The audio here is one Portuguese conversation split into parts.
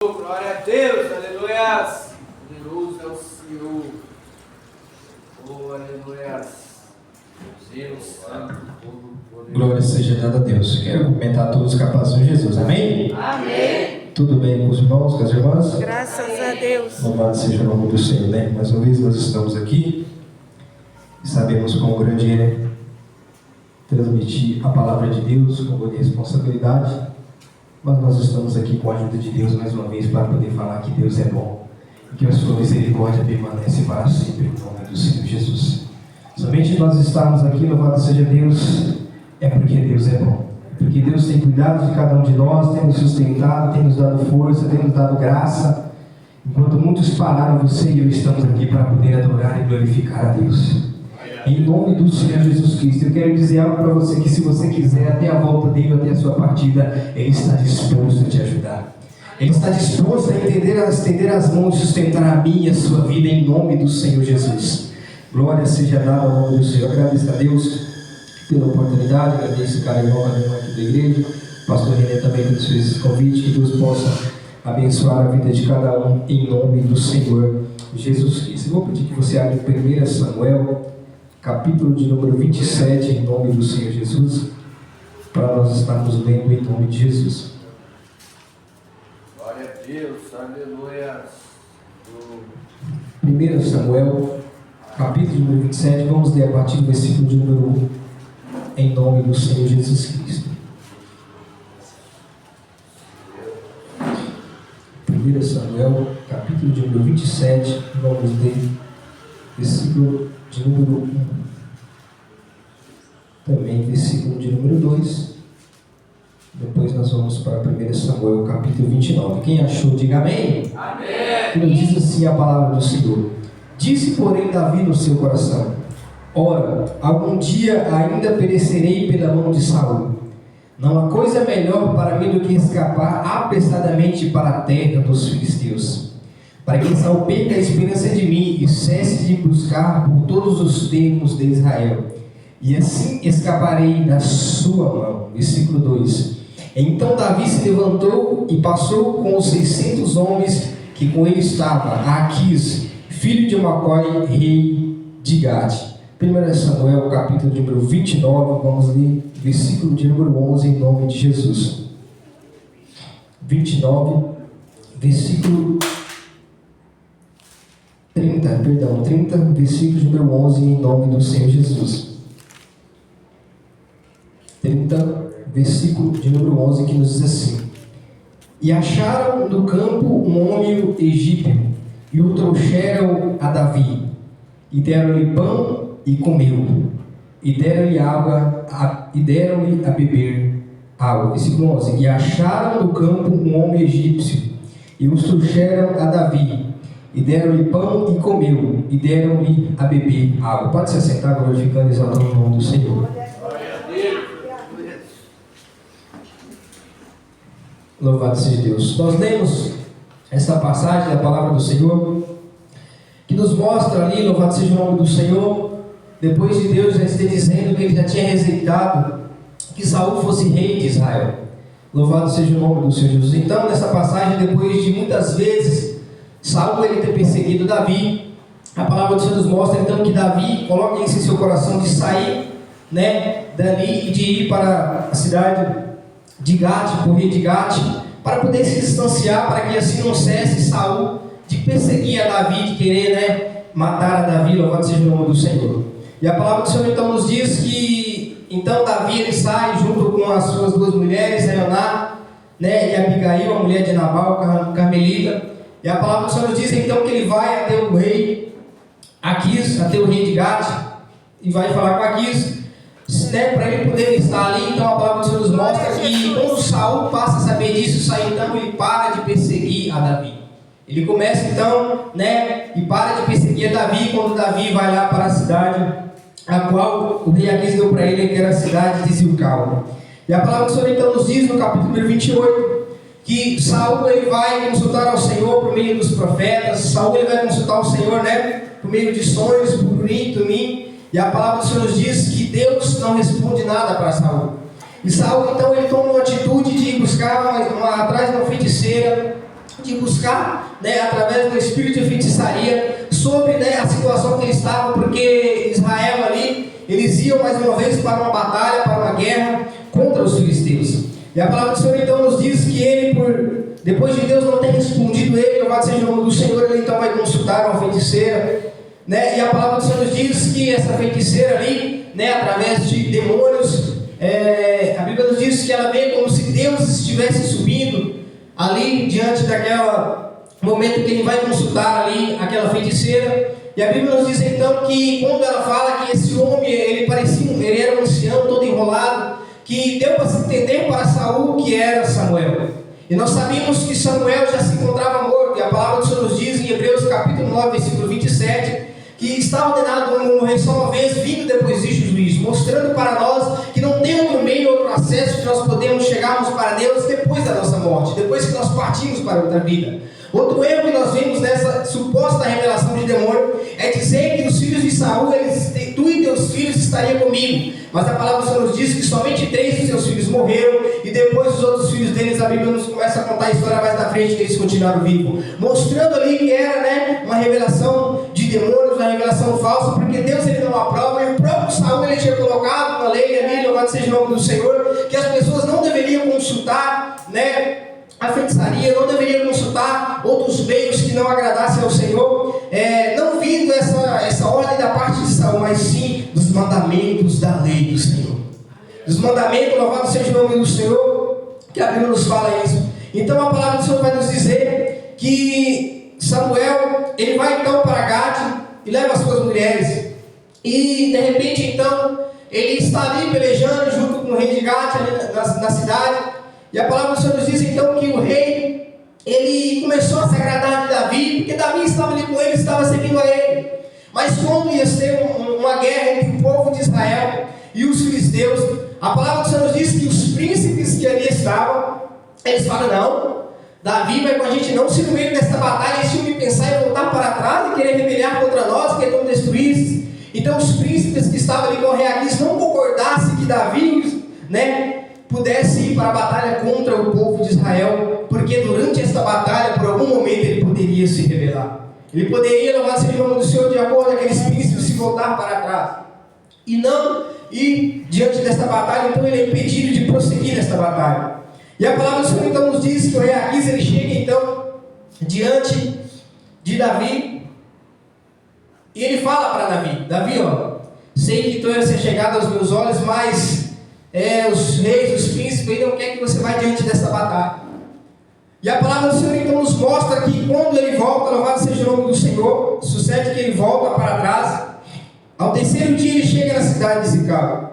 Glória a Deus, aleluias. Poderoso é o Senhor. Oh, aleluias. Deus Santo, todo-poderoso. Glória seja dada a Deus. Quero cumprimentar todos os capazes de Jesus. Amém? Amém. Tudo bem com os irmãos, com as irmãs? Graças a Deus. Louvado seja o nome do Senhor, né? Mais uma vez nós estamos aqui e sabemos quão grande é transmitir a palavra de Deus com grande responsabilidade. Mas nós estamos aqui com a ajuda de Deus mais uma vez para poder falar que Deus é bom e que a sua misericórdia permanece para sempre, em nome do Senhor Jesus. Somente nós estarmos aqui, louvado seja Deus, é porque Deus é bom. Porque Deus tem cuidado de cada um de nós, tem nos sustentado, tem nos dado força, tem nos dado graça. Enquanto muitos pararam, você e eu estamos aqui para poder adorar e glorificar a Deus. Em nome do Senhor Jesus Cristo, eu quero dizer algo para você, que se você quiser, até a volta dele, até a sua partida, Ele está disposto a te ajudar. Ele está disposto a estender as mãos e sustentar a minha e a sua vida, em nome do Senhor Jesus. Glória seja dada ao nome do Senhor. Agradeço a Deus pela oportunidade, agradeço cada irmão aqui da igreja, pastor René também por fez esse convite, que Deus possa abençoar a vida de cada um, em nome do Senhor Jesus Cristo. Eu vou pedir que você abra 1 Samuel, capítulo de número 27, em nome do Senhor Jesus, para nós estarmos lendo em nome de Jesus. Glória a Deus, aleluia. 1 Samuel, capítulo de número 27, vamos ler a partir do versículo de número 1, em nome do Senhor Jesus Cristo. 1 Samuel, capítulo de número 27, vamos ler versículo de número 1, também versículo de número 2, depois nós vamos para 1 Samuel capítulo 29. Quem achou, diga amém. Amém. Que nos diz assim a palavra do Senhor: disse porém Davi no seu coração: ora, algum dia ainda perecerei pela mão de Saul. Não há coisa melhor para mim do que escapar apressadamente para a terra dos filisteus, para que Saul perca a esperança de mim e cesse de buscar por todos os termos de Israel, e assim escaparei da sua mão. Versículo 2. Então Davi se levantou e passou com os 600 homens que com ele estava a Aquis, filho de Macói, rei de Gade. 1 Samuel capítulo de número 29, vamos ler versículo de número 11, em nome de Jesus. 29, versículo 30, versículo de número 11, em nome do Senhor Jesus. 30, versículo de número 11, que nos diz assim: e acharam no campo um homem egípcio, e o trouxeram a Davi, e deram-lhe pão e comeu, e deram-lhe água, e deram-lhe a beber água. Versículo 11: e acharam no campo um homem egípcio, e os trouxeram a Davi, e deram-lhe pão e comeu, e deram-lhe a beber água. Pode se assentar, glorificando e exaltando o nome do Senhor. Glória a Deus. Louvado seja Deus. Nós lemos esta passagem da palavra do Senhor, que nos mostra ali, louvado seja o nome do Senhor, depois de Deus já esteja dizendo que ele já tinha rejeitado que Saul fosse rei de Israel. Louvado seja o nome do Senhor Jesus. Então, nessa passagem, depois de muitas vezes Saul ele ter perseguido Davi, a palavra do Senhor nos mostra então que Davi coloca isso em seu coração de sair, dali e de ir para a cidade de Gate, por rei de Gate, para poder se distanciar, para que assim não cesse Saul de perseguir a Davi, de querer matar a Davi. Louvado seja o nome do Senhor. E a palavra do Senhor então nos diz que então Davi ele sai junto com as suas duas mulheres, Leoná, e Abigail, a mulher de Nabal, Carmelita. E a palavra do Senhor nos diz então que ele vai até o rei Aquis, até o rei de Gate, e vai falar com Aquis, para ele poder estar ali. Então a palavra do Senhor nos mostra que quando Saul passa a saber disso, sai então ele para de perseguir a Davi. Ele começa então, e para de perseguir a Davi, quando Davi vai lá para a cidade a qual o rei Aquis deu para ele, que era a cidade de Zilcal. E a palavra do Senhor então nos diz no capítulo 28, que Saul ele vai consultar ao Senhor por meio dos profetas. Saul ele vai consultar ao Senhor, por meio de sonhos, por Urim, Tumim. E a palavra do Senhor nos diz que Deus não responde nada para Saul. E Saul então ele toma uma atitude de buscar atrás de uma feiticeira, de buscar, né, através do espírito de feitiçaria, sobre, né, a situação que eles estavam, porque Israel ali, eles iam mais uma vez para uma batalha, para uma guerra contra os filisteus. E a palavra do Senhor então nos diz que ele, depois de Deus não ter respondido ele, louvado seja o nome do Senhor, ele então vai consultar uma feiticeira, né? E a palavra do Senhor nos diz que essa feiticeira ali, né, através de demônios, a Bíblia nos diz que ela veio como se Deus estivesse subindo ali diante daquele momento que ele vai consultar ali aquela feiticeira. E a Bíblia nos diz então que quando ela fala que esse homem, ele era um ancião todo enrolado, que deu para se entender para Saul que era Samuel. E nós sabemos que Samuel já se encontrava morto, e a palavra do Senhor nos diz em Hebreus capítulo 9, versículo 27, que está ordenado o homem morrer só uma vez, vindo depois disto o juízo, mostrando para nós que não tem outro meio, outro acesso que nós podemos chegarmos para Deus depois da nossa morte, depois que nós partimos para outra vida. Outro erro que nós vemos nessa suposta revelação de demônio é dizer que os filhos de Saul, tu e teus filhos estariam comigo. Mas a palavra do Senhor nos diz que somente 3 dos seus filhos morreram, e depois os outros filhos deles, a Bíblia nos começa a contar a história mais na frente, que eles continuaram vivos. Mostrando ali que era, né, uma revelação de demônios, uma revelação falsa, porque Deus ele não aprova, e o próprio Saul ele tinha colocado uma lei ali, louvado seja o nome do Senhor, que as pessoas não deveriam consultar, né, a feitiçaria, não deveria consultar outros meios que não agradassem ao Senhor, não vindo essa ordem da parte de Saul, mas sim dos mandamentos da lei do Senhor. Dos mandamentos, louvado seja o nome do Senhor, que a Bíblia nos fala isso. Então a palavra do Senhor vai nos dizer que Samuel, ele vai então para Gade e leva as suas mulheres. E de repente então, ele está ali pelejando junto com o rei de Gade ali na cidade. E a palavra do Senhor nos diz então que o rei, ele começou a se agradar de Davi, porque Davi estava ali com ele, estava seguindo a ele. Mas quando ia ser uma guerra entre o povo de Israel e os filisteus, a palavra do Senhor nos diz que os príncipes que ali estavam, eles falam, não, Davi vai com a gente não se no meio dessa batalha, e se me pensar em voltar para trás e querer rebeliar contra nós, querer nos destruir. Então os príncipes que estavam ali com o rei Aquis não concordassem que Davi, né, pudesse ir para a batalha contra o povo de Israel, porque durante esta batalha, por algum momento, ele poderia se rebelar. Ele poderia, louvado seja o nome do Senhor, de acordo com aqueles príncipes, se voltar para trás. E não ir diante desta batalha, então ele é impedido de prosseguir nesta batalha. E a palavra do Senhor então nos diz que o rei Aquis, ele chega então diante de Davi, e ele fala para Davi, Davi, ó, sei que tu és chegado aos meus olhos, mas os reis, os príncipes, ele não quer que você vá diante dessa batalha. E a palavra do Senhor então nos mostra que quando ele volta, louvado seja o nome do Senhor, sucede que ele volta para trás. Ao terceiro dia ele chega na cidade de Ziclag.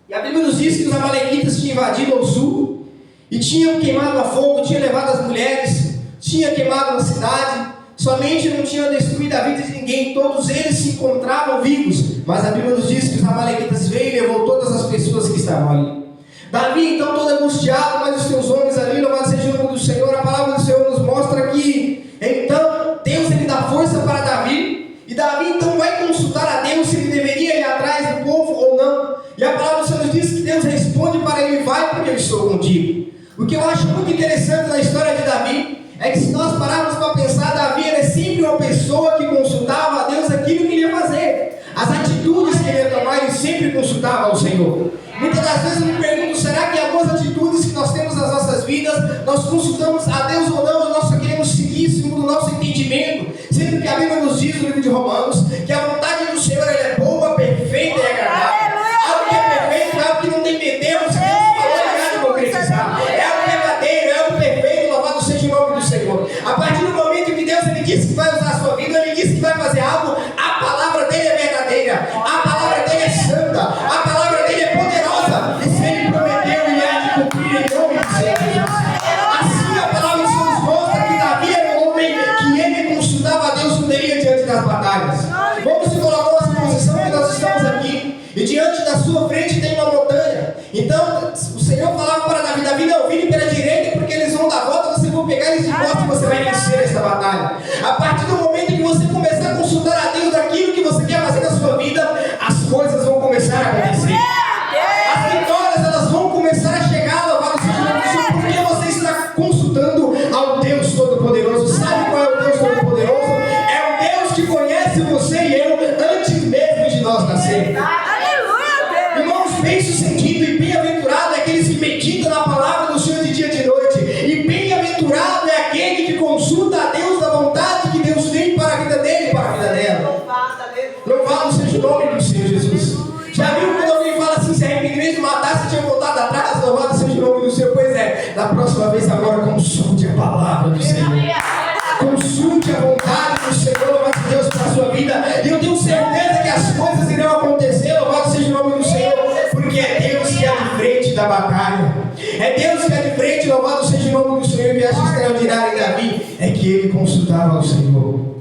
E a Bíblia nos diz que os amalequitas tinham invadido ao sul e tinham queimado a fogo, tinham levado as mulheres, tinham queimado a cidade. Somente não tinham destruído a vida de ninguém, todos eles se encontravam vivos. Mas a Bíblia nos diz que os amalequitas veio e levou todas as pessoas que estavam ali. Davi então todo angustiado, mas os seus homens ali, louvado seja o nome do Senhor. A palavra do Senhor nos mostra que então Deus ele dá força para Davi, e Davi então vai consultar a Deus se ele deveria ir atrás do povo ou não. E a palavra do Senhor nos diz que Deus responde para ele, vai porque eu estou contigo. O que eu acho muito interessante na história de Davi é que se nós pararmos para pensar, Davi era sempre uma pessoa que consultava a Deus aquilo que ele ia fazer. As atitudes que ele ia tomar, ele sempre consultava ao Senhor. Muitas das vezes eu me pergunto, será que algumas atitudes que nós temos nas nossas vidas, nós consultamos a Deus ou não, ou nós só queremos seguir segundo o nosso entendimento? Sendo que a Bíblia nos diz no livro de Romanos, que a vontade do Senhor ela é boa, perfeita e agradável. Algo que é perfeito, é algo que não tem medemos, que Deus falou de concretizar. É algo verdadeiro, é algo perfeito, louvado seja o nome do Senhor. A partir do momento que Deus ele disse que vai usar a sua vida, ele disse que vai fazer algo, a palavra dele é verdadeira, a palavra dele é santa, a palavra dele é poderosa, e se ele prometeu, ele há de cumprir em nome de Jesus. Assim a palavra do Senhor nos mostra que Davi era um homem que ele consultava a Deus quando ele ia diante das batalhas. viu que acho extraordinário em Davi é que ele consultava ao Senhor.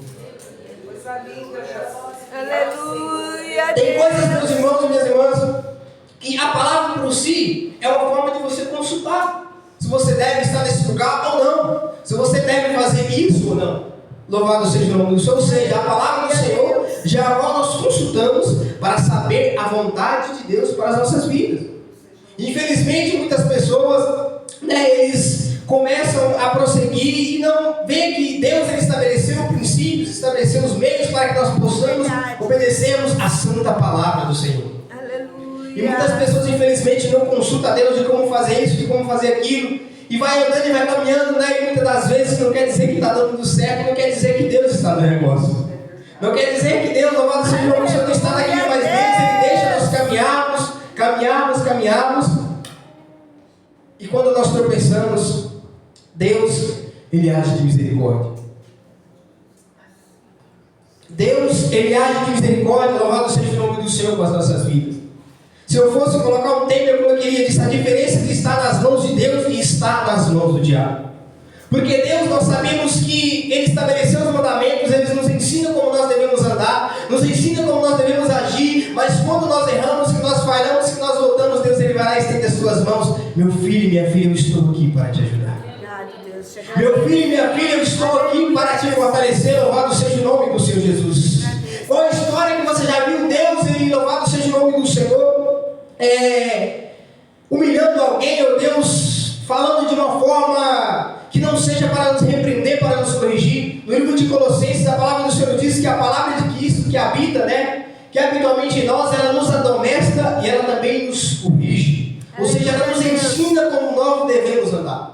Aleluia. Tem coisas, meus irmãos e minhas irmãs, que a palavra por si é uma forma de você consultar se você deve estar nesse lugar ou não, se você deve fazer isso ou não. Louvado seja o nome do Senhor. Ou seja, a palavra do Senhor já agora nós consultamos para saber a vontade de Deus para as nossas vidas. Infelizmente, muitas pessoas, eles começam a prosseguir e não veem que Deus ele estabeleceu princípios, estabeleceu os meios para que nós possamos obedecermos a santa palavra do Senhor. Aleluia. E muitas pessoas, infelizmente, não consultam a Deus de como fazer isso, de como fazer aquilo, e vai andando e vai caminhando, e muitas das vezes não quer dizer que está dando tudo certo, não quer dizer que Deus está no negócio. Não quer dizer que Deus, louvado seja o nome do Senhor, não está naquilo, mas Deus ele deixa nós caminharmos, e quando nós tropeçamos, Deus, ele age de misericórdia. Deus, ele age de misericórdia, louvado seja o nome do Senhor com as nossas vidas. Se eu fosse colocar um tema, eu colocaria disso, a diferença que está nas mãos de Deus e está nas mãos do diabo. Porque Deus, nós sabemos que ele estabeleceu os mandamentos, ele nos ensina como nós devemos andar, nos ensina como nós devemos agir, mas quando nós erramos, que nós falhamos, que nós voltamos, Deus ele vai lá e estende as suas mãos. Meu filho e minha filha, eu estou aqui para te ajudar. Meu filho e minha filha, eu estou aqui para te fortalecer, louvado seja o nome do Senhor Jesus. Qual a história que você já viu Deus, ele, louvado seja o nome do Senhor, humilhando alguém, ou Deus falando de uma forma que não seja para nos repreender, para nos corrigir? No livro de Colossenses, a palavra do Senhor diz que a palavra de Cristo que habita, que habitualmente em nós, ela nos admoesta e ela também nos corrige. Ou seja, ela nos ensina como nós devemos andar.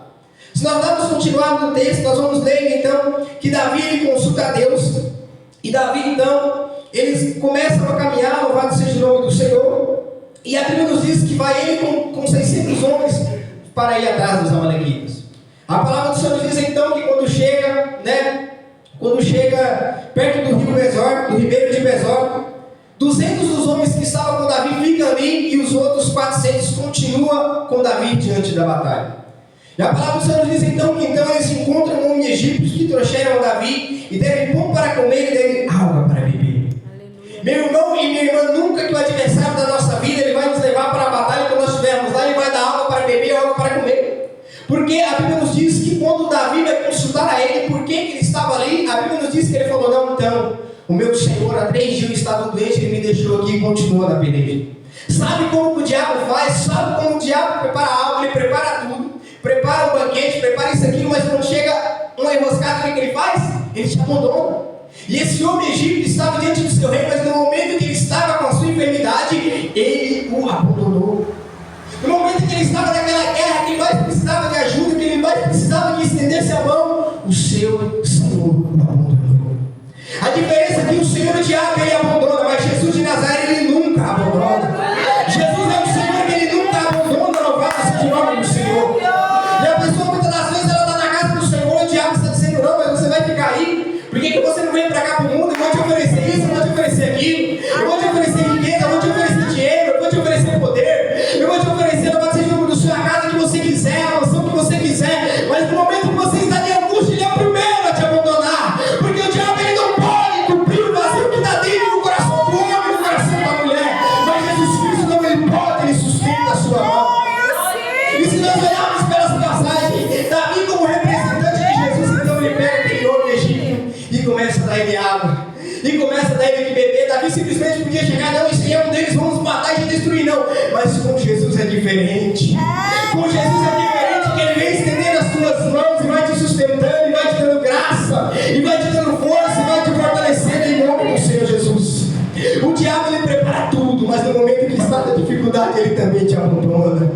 Se nós vamos continuar no texto, nós vamos ler então que Davi ele consulta a Deus, e Davi então, eles começam a caminhar, louvado seja o nome do Senhor, e a Bíblia nos diz que vai ele com 600 homens para ir atrás dos amalequitas. A palavra do Senhor nos diz então que quando chega perto do rio Besor, do ribeiro de Besor, 200 dos homens que estavam com Davi ficam ali, e os outros 400 continuam com Davi diante da batalha. E a palavra do Senhor nos diz então que então eles encontram um homem egípcio que trouxeram a Davi e deram pão para comer e deram água para beber. Meu irmão e minha irmã, nunca que o adversário da nossa vida ele vai nos levar para a batalha, quando nós estivermos lá, ele vai dar água para beber e água para comer. Porque a Bíblia nos diz que quando Davi vai consultar a ele por que ele estava ali, a Bíblia nos diz que ele falou: não, então, o meu Senhor há 3 dias estava doente, ele me deixou aqui e continua na peleja. Sabe como o diabo faz? Sabe como o diabo prepara algo? Ele prepara tudo, prepara um banquete, prepara isso aqui, mas quando chega uma enroscada, o que ele faz? Ele te abandona. E esse homem egípcio estava diante do seu rei, mas no momento que ele estava com a sua enfermidade, ele o abandonou. No momento que ele estava naquela guerra, que ele mais precisava de ajuda, que ele mais precisava que estendesse a mão, o seu Senhor o abandonou. A diferença é que o Senhor o diabo ele abandona, mas Jesus de Nazaré ele nunca abandona. Jesus é o Senhor que ele nunca abandona, louvado seja o nome do Senhor. E a pessoa muitas das vezes ela está na casa do Senhor, o diabo está dizendo: não, mas você vai ficar aí. Por que você não vem para cá para o mundo? Eu vou te oferecer isso, eu vou te oferecer aquilo, eu vou te oferecer riqueza, eu vou te oferecer dinheiro, eu vou te oferecer poder, eu vou te oferecer, louvado seja o nome do Senhor, a casa que você quiser, a mansão que você quiser, mas no momento que você está de angústia, ele é o primeiro a te abandonar, porque o diabo ele não pode cumprir o vazio que está dentro do coração do homem, no coração da mulher, mas Jesus Cristo não, ele pode, ele sustenta a sua mão. E se nós olharmos pelas passagens, Davi como representante de Jesus, então ele pega aquele homem egípcio e começa a dar ele água, e começa a dar ele que beber. Davi simplesmente podia chegar: não, esse é um deles, vamos matar e destruir, não. Mas com Jesus é diferente. Com Jesus é diferente, que ele vem estendendo as tuas mãos e vai te sustentando, e vai te dando graça, e vai te dando força, e vai te fortalecendo em nome do Senhor Jesus. O diabo ele prepara tudo, mas no momento que está na dificuldade ele também te abandona.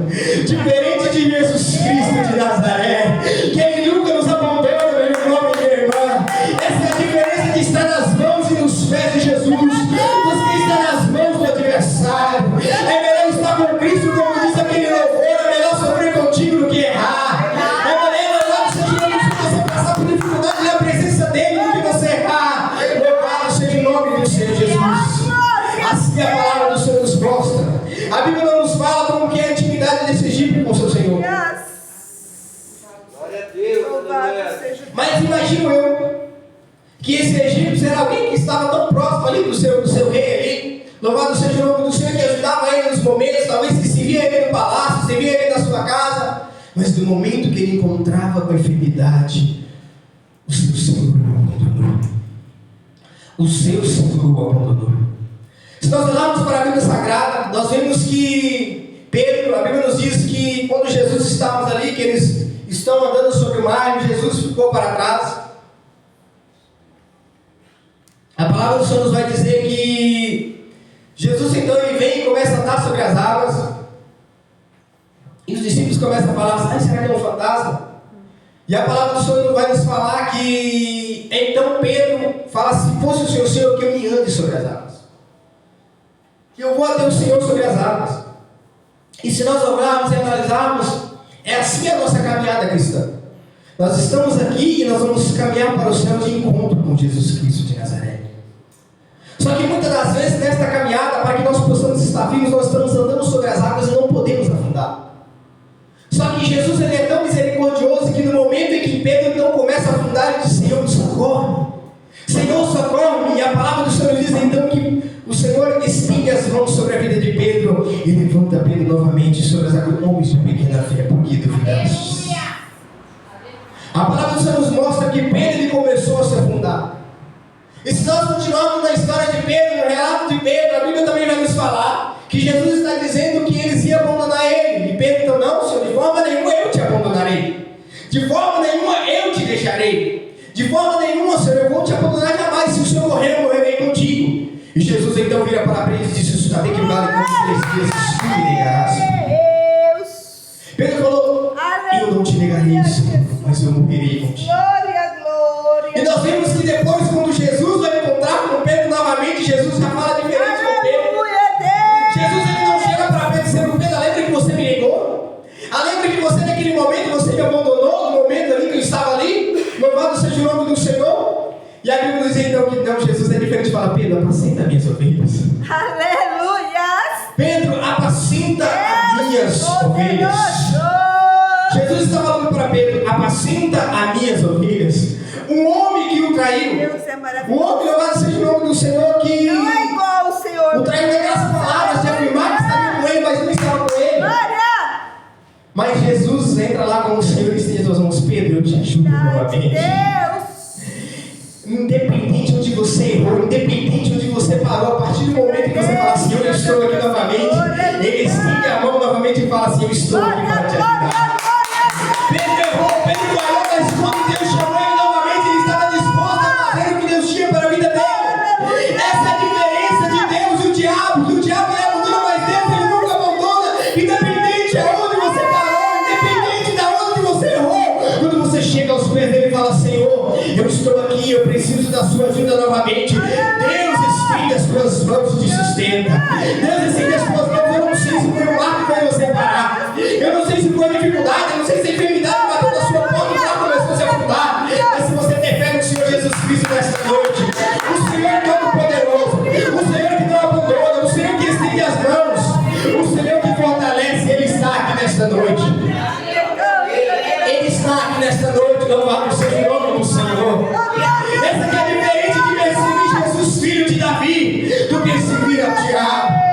Diferente de Jesus Cristo de Nazaré, que ele nunca nos abandona, meu irmão e minha irmã. Essa é a diferença de estar nas mãos e nos pés de Jesus, dos que está nas mãos do adversário. É melhor estar com Cristo, como diz aquele louvor: é melhor sofrer contigo Louvado seja o Mas imagino eu que esse egípcio era alguém que estava tão próximo ali do seu rei ali. Louvado seja o nome do Senhor, que ajudava ele nos momentos, talvez que se via ele no palácio, se via ele na sua casa. Mas no momento que ele encontrava com a enfermidade, o seu Senhor o abandonou. O seu Senhor o abandonou. Se nós olharmos para a Bíblia Sagrada, nós vemos que Pedro, a Bíblia nos diz que quando Jesus estava ali, que eles estão andando sobre o mar, e Jesus ficou para trás. A palavra do Senhor nos vai dizer que Jesus então ele vem e começa a andar sobre as águas. E os discípulos começam a falar, será que é um fantasma? E a palavra do Senhor vai nos falar que então Pedro fala, se fosse o Senhor, que eu me ande sobre as águas. Que eu vou até o Senhor sobre as águas. E se nós olharmos e analisarmos, é assim a nossa caminhada cristã. Nós estamos aqui e nós vamos caminhar para o céu de encontro com Jesus Cristo de Nazaré. Só que muitas das vezes nesta caminhada, para que nós possamos estar vivos, nós estamos andando sobre as águas e não podemos afundar. Só que Jesus ele é tão misericordioso que no momento em que Pedro então começa a afundar, ele diz, Senhor, socorre-me. Senhor, socorre-me. E a palavra do Senhor diz então que o Senhor estende as mãos sobre a vida de Pedro e levanta Pedro novamente sobre as águas. Homens de pequena fé, por que duvidaste? A palavra do Senhor nos mostra que Pedro ele começou a se afundar. E se nós continuarmos na história de Pedro, no relato de Pedro, a Bíblia também vai nos falar que Jesus está dizendo que eles iam abandonar ele. E Pedro então, não, Senhor, de forma nenhuma eu te abandonarei. De forma nenhuma eu te deixarei. De forma nenhuma, Senhor, eu vou te abandonar jamais. Se o Senhor morrer, eu morrerei contigo. E Jesus então vira para Pedro e disse, está bem que vale por 3 vezes, tu me negarás. Pedro falou, eu não te negarei, Senhor, mas eu morrerei contigo. glória, glória. E nós vemos que depois, quando Jesus vai encontrar com Pedro novamente, Jesus já fala diferente com Pedro. Aleluia, Deus. Jesus ele não chega para Pedro dizendo, Pedro, lembra que você me negou? Lembra que você naquele momento, você me abandonou, no momento ali que eu estava ali? Louvado seja o nome do Senhor. E a Bíblia diz então que não, Jesus é diferente, fala, Pedro, apacenta minhas ovelhas. Aleluia. Pedro, apacenta as minhas ovelhas. Jesus está falando para Pedro, apacenta as minhas ovelhas. Um homem que o traiu, Deus é um maravilhoso. homem, louvado seja o nome do Senhor, que Não é igual o Senhor. o traiu naquelas palavras de afirmar que estava com ele, mas não estava com ele. Glória. Mas Jesus entra lá com o Senhor e estende as mãos, Pedro, eu te ajudo novamente. Deus. Independente onde você errou, independente onde você parou, a partir do momento que você fala, Senhor, eu estou aqui novamente, ele estende a mão novamente e fala assim, eu estou aqui para te ajudar. Pedro errou, Pedro falhou, mas quando Deus chamou ele novamente, ele estava disposto a fazer o que Deus tinha para a vida dele. Essa é a diferença de Deus e o diabo, que o diabo ele abandona, mas Deus ele nunca abandona, independente de onde você parou, independente de onde você errou. Quando você chega aos pés dele e fala, Senhor, eu estou aqui, eu preciso da sua ajuda novamente. Deus estende as suas mãos e te sustenta. Deus estende as suas mãos, eu não sei se foi um mar que foi você parar. Eu não sei se foi dificuldade, eu não sei se a enfermidade bateu na sua porta e já começou a se afundar. Mas se você tem fé no Senhor Jesus Cristo nesta noite, o Senhor Todo-Poderoso, o Senhor que não abandona, o Senhor que estende as mãos, o Senhor que fortalece, Ele está aqui nesta noite. Ele está aqui nesta noite, louvado seja o nome do Senhor. Essa que é diferente de perseguir Jesus, filho de Davi, do perseguir ao diabo.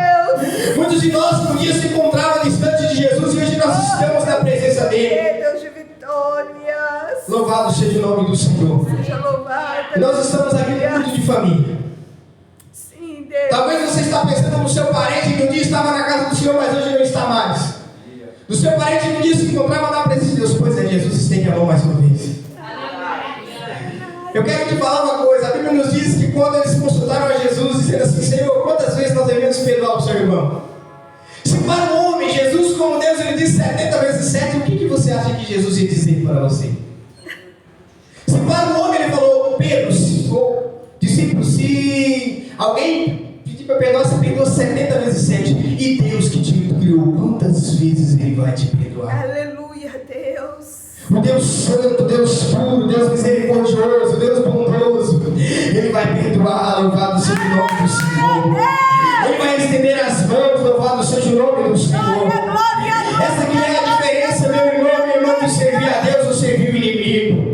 Muitos de nós um dia se encontravam distante de Jesus e hoje nós estamos na presença dele. Deus de vitórias. Louvado seja o nome do Senhor. Seja louvado. E nós estamos aqui no culto de família. Sim, Deus. Talvez você está pensando no seu parente que um dia estava na casa do Senhor, mas hoje não está mais. No seu parente que um dia se encontrava na presença de Deus. Pois é, Jesus estende a mão mais uma vez. Eu quero te falar uma coisa. A Bíblia nos diz que quando eles consultaram a Jesus, dizendo assim, Senhor, quantas vezes nós devemos perdoar o seu irmão? Se para um homem, Jesus como Deus, ele disse 70 vezes 7, o que você acha que Jesus ia dizer para você? Se para um homem ele falou, Pedro, discípulo, se alguém pedir para perdoar, você perdoa 70 vezes 7. E Deus que te criou, quantas vezes ele vai te perdoar? Aleluia, Deus. O Deus santo, Deus puro, Deus misericordioso, Deus bondoso, Ele vai perdoar, louvado seja o nome do Senhor. Ele vai estender as mãos, louvado seja o nome do Senhor. Essa que é a diferença, meu irmão, minha irmã, de servir a Deus ou servir o inimigo.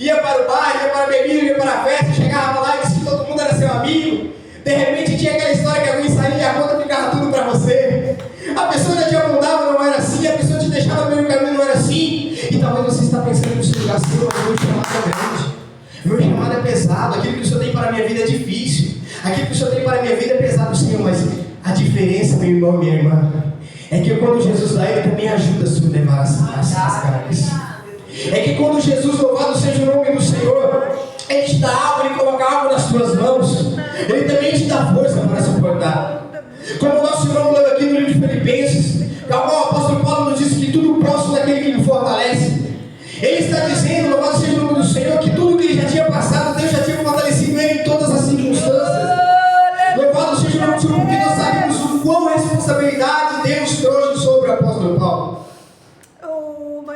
ia para o bar, ia para a bebida, ia para a festa, chegava lá e disse que todo mundo era seu amigo. De repente tinha aquela história que alguém saía e a conta ficava tudo para você. A pessoa já te abundava, não era assim. A pessoa te deixava no meio do caminho, não era assim. E talvez você está pensando no seu lugar, Senhor, mas o meu chamado é grande. O meu chamado é pesado. Aquilo que o Senhor tem para a minha vida é difícil. Aquilo que o Senhor tem para a minha vida é pesado, Senhor. Mas a diferença, meu irmão, minha irmã, é que quando Jesus dá, Ele também ajuda a sublevar as cargas. É que quando Jesus, louvado seja o nome do Senhor, Ele te dá algo, Ele coloca algo nas tuas mãos, Ele também te dá força para suportar. Como o nosso irmão leu aqui no livro de Filipenses, o apóstolo Paulo nos diz que tudo posso naquele que me fortalece. Ele está dizendo, louvado seja o nome do Senhor, que tudo que ele já tinha passado, Deus já tinha fortalecido ele em todas as circunstâncias. Louvado seja o nome do Senhor, porque nós sabemos o quão responsabilidade Deus trouxe sobre o apóstolo Paulo.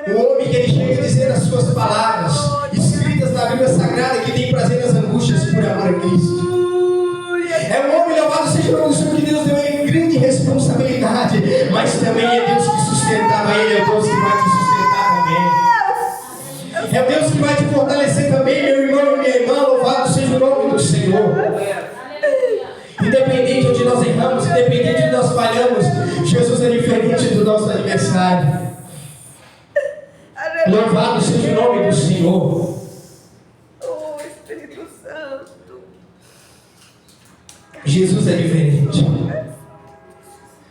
O homem que ele chega a dizer as suas palavras, escritas na Bíblia Sagrada, que tem prazer nas angústias por amor a Cristo. É um homem, louvado seja o nome do Senhor, que Deus deu a ele grande responsabilidade, mas também é Deus que sustentava ele, é Deus que vai te sustentar também. É Deus que vai te fortalecer também, meu irmão e minha irmã, louvado seja o nome do Senhor. Independente de onde nós erramos, independente de onde nós falhamos, Jesus é diferente do nosso adversário. Louvado seja o nome do Senhor. Oh, Espírito Santo. Jesus é diferente.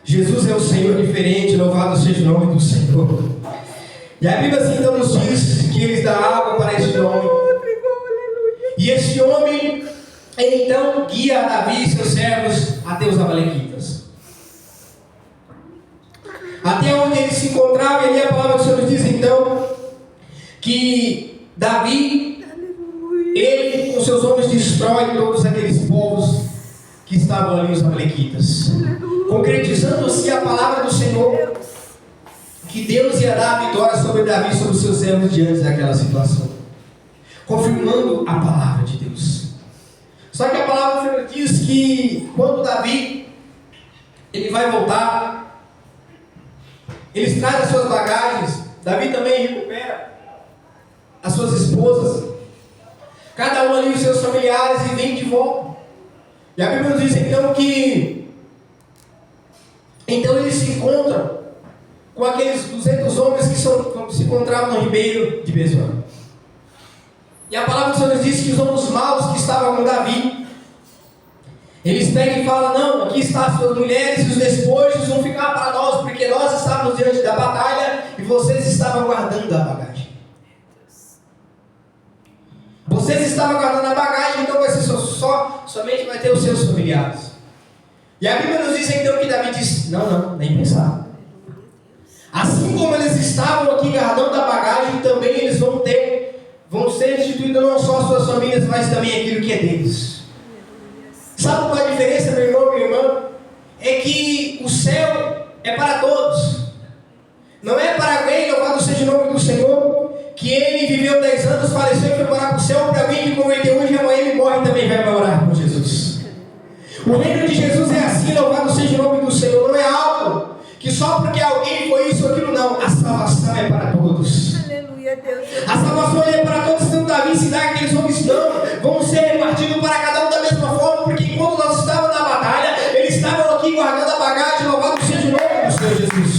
Jesus é o Senhor diferente, louvado seja o nome do Senhor. E a Bíblia assim então nos diz que Ele dá água para este homem. E este homem, ele então guia Davi e seus servos até os amalequitas. Até onde eles se encontravam, e ali a palavra do Senhor nos diz então que Davi, ele com seus homens destrói todos aqueles povos que estavam ali, os amalequitas. Concretizando-se a palavra do Senhor, que Deus ia dar a vitória sobre Davi e sobre os seus servos diante daquela situação. Confirmando a palavra de Deus. Só que a palavra do Senhor diz que quando Davi ele vai voltar, eles trazem as suas bagagens. Davi também recupera as suas esposas, cada um ali os seus familiares, e vem de volta. E a Bíblia nos diz então que então eles se encontram com aqueles 200 homens que se encontravam no ribeiro de Besor. E a palavra do Senhor nos diz que os homens maus que estavam com Davi, eles pegam e falam: não, aqui estão as suas mulheres e os despojos vão ficar para nós, porque nós estávamos diante da batalha e vocês estavam guardando a bagagem. Vocês estavam guardando a bagagem, então vai ser somente vai ter os seus familiares. E a Bíblia nos diz então que Davi disse: não, nem pensar. Assim como eles estavam aqui guardando a bagagem, também eles vão ser instituídos não só as suas famílias, mas também aquilo que é deles. Sabe qual é a diferença, meu irmão e minha irmã? É que o céu é para todos. Não é para alguém, louvado seja o nome do Senhor, que ele viveu 10 anos, faleceu e foi morar para o céu, para alguém que converteu hoje e amanhã ele morre e também vai morar com Jesus. O reino de Jesus é assim, louvado seja o nome do Senhor. Não é algo que só porque alguém foi isso ou aquilo, não. A salvação é para todos. Aleluia, Deus. A salvação é para todos, tanto Davi se dá que aqueles homens vão ser repartidos para cada um da mesma forma, porque enquanto nós estávamos na batalha, eles estavam aqui guardando a bagagem. Louvado seja o nome do Senhor Jesus.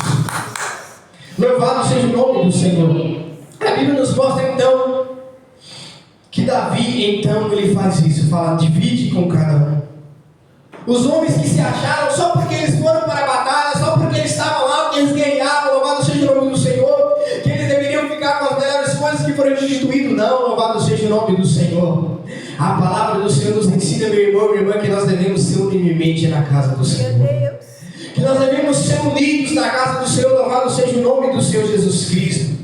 Louvado seja o nome do Senhor. A Bíblia nos mostra então que Davi então ele faz isso, fala: divide com cada um. Os homens que se acharam só porque eles foram para a batalha, só porque eles estavam lá, porque eles guerreavam, louvado seja o nome do Senhor, que eles deveriam ficar com as melhores coisas que foram instituídas. Não, louvado seja o nome do Senhor. A palavra do Senhor nos ensina, meu irmão e minha irmã, que nós devemos ser unanimemente na casa do Senhor. Que nós devemos ser unidos na casa do Senhor, louvado seja o nome do Senhor Jesus Cristo.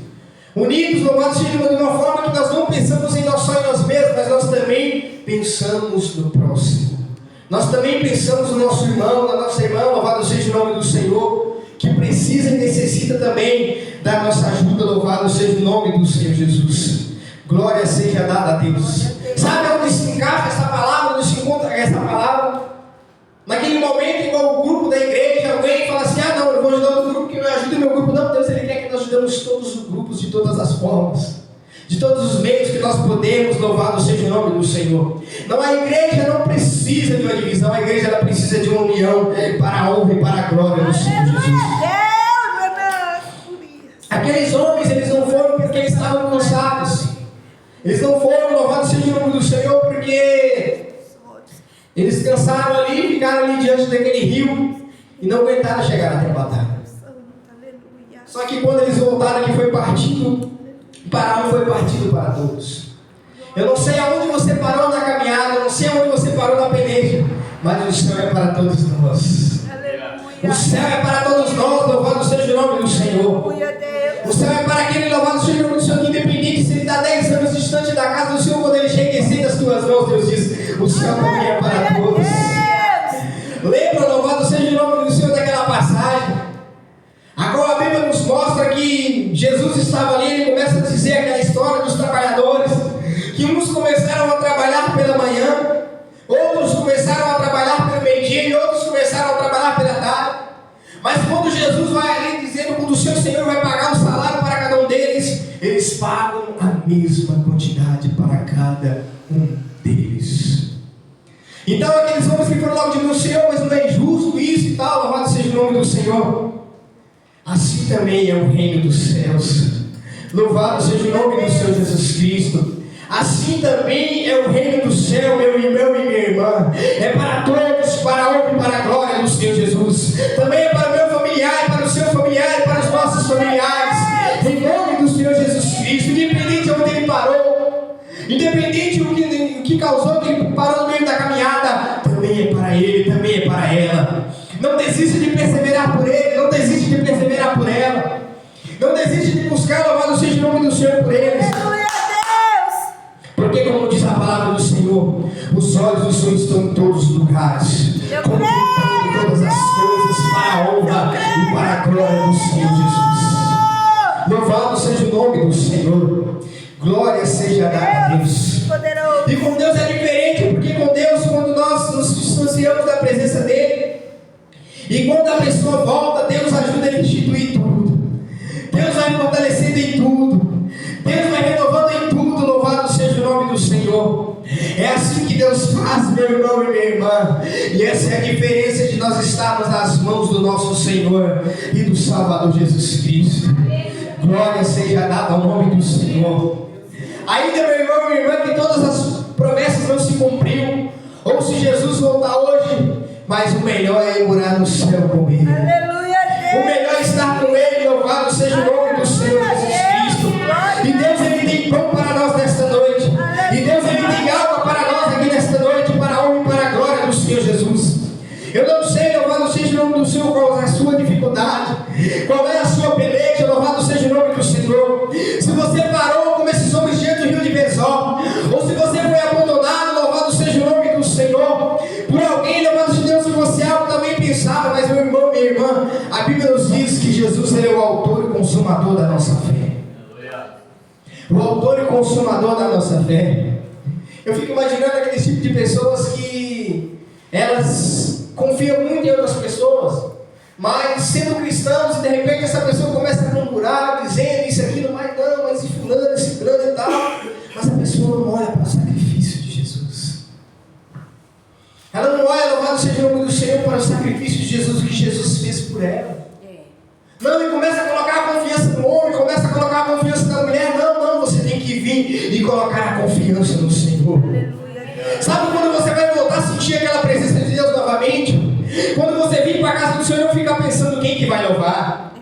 Unidos, louvado seja de uma forma que nós não pensamos em nós só em nós mesmos, mas nós também pensamos no próximo. Nós também pensamos no nosso irmão, na nossa irmã, louvado seja o nome do Senhor, que precisa e necessita também da nossa ajuda, louvado seja o nome do Senhor Jesus. Glória seja dada a Deus. Sabe onde se encaixa essa palavra, onde se encontra essa palavra? Naquele momento, igual o grupo da igreja, alguém fala assim: não, eu vou ajudar outro grupo que não ajuda o meu grupo. Não, Deus ele quer que nós ajudemos todos os grupos de todas as formas. de todos os meios que nós podemos, louvado seja o nome do Senhor. Não, a igreja não precisa de uma divisão, a igreja ela precisa de uma união para a honra e para a glória do Senhor Jesus. Aqueles homens, eles não foram porque eles estavam cansados. Eles não foram, louvado seja o nome do Senhor, porque eles cansaram ali, ficaram ali diante daquele rio e não aguentaram chegar até a batalha. Só que quando eles voltaram, que foi partido para um, foi partido para todos. Eu não sei aonde você parou na caminhada, eu não sei aonde você parou na peleja, mas o céu é para todos nós. O céu é para todos nós, louvado seja o nome do Senhor. O céu é para aquele, louvado seja o nome do Senhor, que independente se ele está 10 anos distante da casa do Senhor, quando ele chega e estende as tuas mãos, Deus diz, o céu também é para todos. Lembra, louvado seja o nome do Senhor, daquela passagem? Agora a Bíblia nos mostra que Jesus estava ali, ele começa a dizer aquela história dos trabalhadores, que uns começaram a trabalhar pela manhã, outros começaram a trabalhar pelo meio-dia e outros começaram a trabalhar pela tarde. Mas quando Jesus vai ali dizendo, quando o seu Senhor vai pagar o salário para cada um deles, eles pagam a mesma quantidade para cada um deles. Então aqueles homens que foram logo de mim, Senhor, mas não é justo isso e tal, louvado seja o nome do Senhor. Assim também é o reino dos céus. Louvado seja o nome do Senhor Jesus Cristo. Assim também é o reino do céu, meu irmão e minha irmã. É para todos, para a honra e para a glória do Senhor Jesus. Também é para o meu familiar, para o seu familiar, para os nossos familiares. Em nome do Senhor Jesus Cristo. Independente de onde ele parou, independente do que causou que ele parou no meio da caminhada, também é para ele, também é para ela. Não desista de perseverar por ele, não desiste de perseverar por ela. Não desiste de buscar, louvado seja o nome do Senhor por eles. Porque como diz a palavra do Senhor, os olhos do Senhor estão em todos os lugares, contemplando todas as coisas para a honra e para a glória do Senhor Jesus. Louvado seja o nome do Senhor. Glória seja dada a Deus. E com Deus é diferente, porque com Deus, quando nós nos distanciamos da presença dele, e quando a pessoa volta, Deus ajuda a restituir tudo. Deus vai fortalecendo em tudo. Deus vai renovando em tudo. Louvado seja o nome do Senhor. É assim que Deus faz, meu irmão e minha irmã. E essa é a diferença de nós estarmos nas mãos do nosso Senhor e do Salvador Jesus Cristo. Glória seja dada ao nome do Senhor. Ainda, meu irmão e minha irmã, que todas as promessas não se cumpriram, ou se Jesus voltar hoje, mas o melhor é ir morar no céu com ele. Aleluia, Deus. O melhor é estar com ele, louvado seja o nome do Senhor Jesus Cristo. E Deus, ele tem pão para nós nesta noite. E Deus, ele tem água para nós aqui nesta noite, para a honra e para a glória do Senhor Jesus. Eu não sei, louvado seja o nome do Senhor, qual é a sua dificuldade, qual é a sua peleja, louvado seja o nome do Senhor. Se você parou como esses homens diante do rio de Bezó, ou se você foi abandonado, louvado seja o nome do Senhor, por alguém, louvado seja Deus, que você algo também pensava, mas meu irmão, minha irmã, a Bíblia nos diz que Jesus ele é o autor e consumador da nossa fé. O autor e consumador da nossa fé. Eu fico imaginando aquele tipo de pessoas que elas confiam muito em outras pessoas, mas sendo cristãos, e de repente essa pessoa começa a murmurar, dizendo isso, aquilo, mas não, mas fulano, esse fulano e tal, mas a pessoa não olha para o sacrifício de Jesus. Ela não olha, louvado seja o nome do Senhor, para o sacrifício de Jesus, o que Jesus fez por ela. Não, e começa a colocar a confiança no homem, começa a colocar a confiança na mulher. Não, você tem que vir e colocar a confiança no Senhor. Sabe quando você vai voltar a sentir aquela presença de Deus novamente? Quando você vir para a casa do Senhor, não fica pensando quem que vai louvar.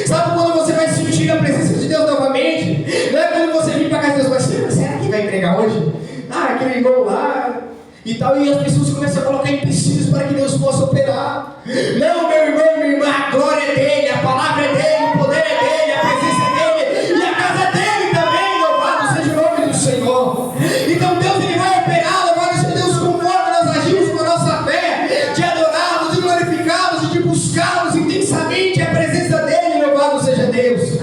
Sabe quando você vai sentir a presença de Deus novamente? Não é quando você vir para a casa de Deus, mas será que vai pregar hoje? Aquele irmão lá e tal, e as pessoas começam a colocar empecilhos para que Deus possa operar. Não, meu irmão, minha irmã, a glória é dele, a palavra é dele, o poder é dele, a presença é dele e a casa é dele também, louvado seja o nome do Senhor. Então Deus ele vai operar, louvado seja Deus, conforme nós agimos com a nossa fé, de adorá-los, de glorificá-los e de buscá-los intensamente a presença dele, louvado seja Deus.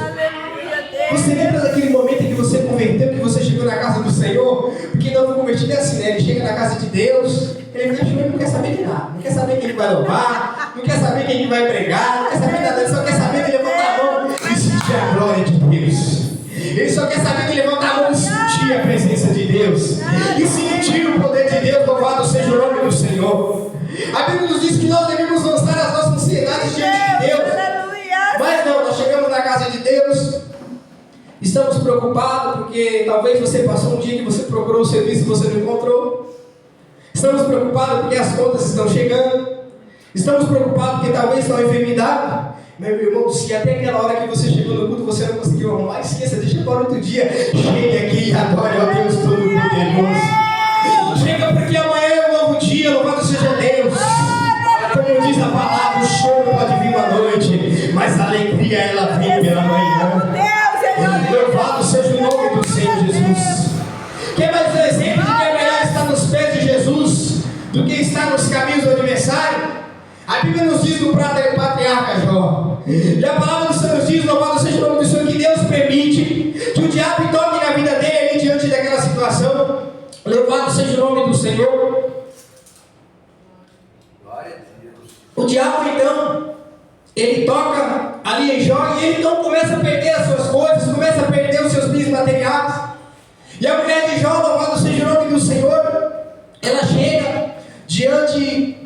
Você lembra daquele momento em que você converteu, que você chegou na casa do Senhor? Porque não convertido é assim, né? Ele chega na casa de Deus, ele não quer saber de nada, não quer saber quem vai louvar, não quer saber quem vai pregar, não quer saber nada, ele só quer saber de levantar a mão e sentir a glória de Deus. Ele só quer saber de levantar a mão casa de Deus. Estamos preocupados porque talvez você passou um dia que você procurou o serviço e você não encontrou. Estamos preocupados porque as contas estão chegando. Estamos preocupados porque talvez está uma enfermidade. Meu irmão, se até aquela hora que você chegou no culto você não conseguiu arrumar, esqueça, deixa para outro dia. Chegue aqui e adore ao Deus Todo-Poderoso. Chega porque amanhã é um novo dia, louvado seja Deus. Como diz a palavra, o choro pode vir à noite, mas a alegria ela vem pela manhã. Louvado seja o nome do Senhor Jesus. Quer mais um exemplo de que é melhor estar nos pés de Jesus do que estar nos caminhos do adversário? A Bíblia nos diz do patriarca Jó. E a palavra do Senhor nos diz, louvado seja o nome do Senhor, que Deus permite que o diabo toque na vida dele ali diante daquela situação. Louvado seja o nome do Senhor. Glória a Deus. O diabo então, ele toca ali em Jó e ele então começa a perder as suas coisas, começa a perder os seus bens materiais. E a mulher de Jó, louvado seja o nome do Senhor, ela chega diante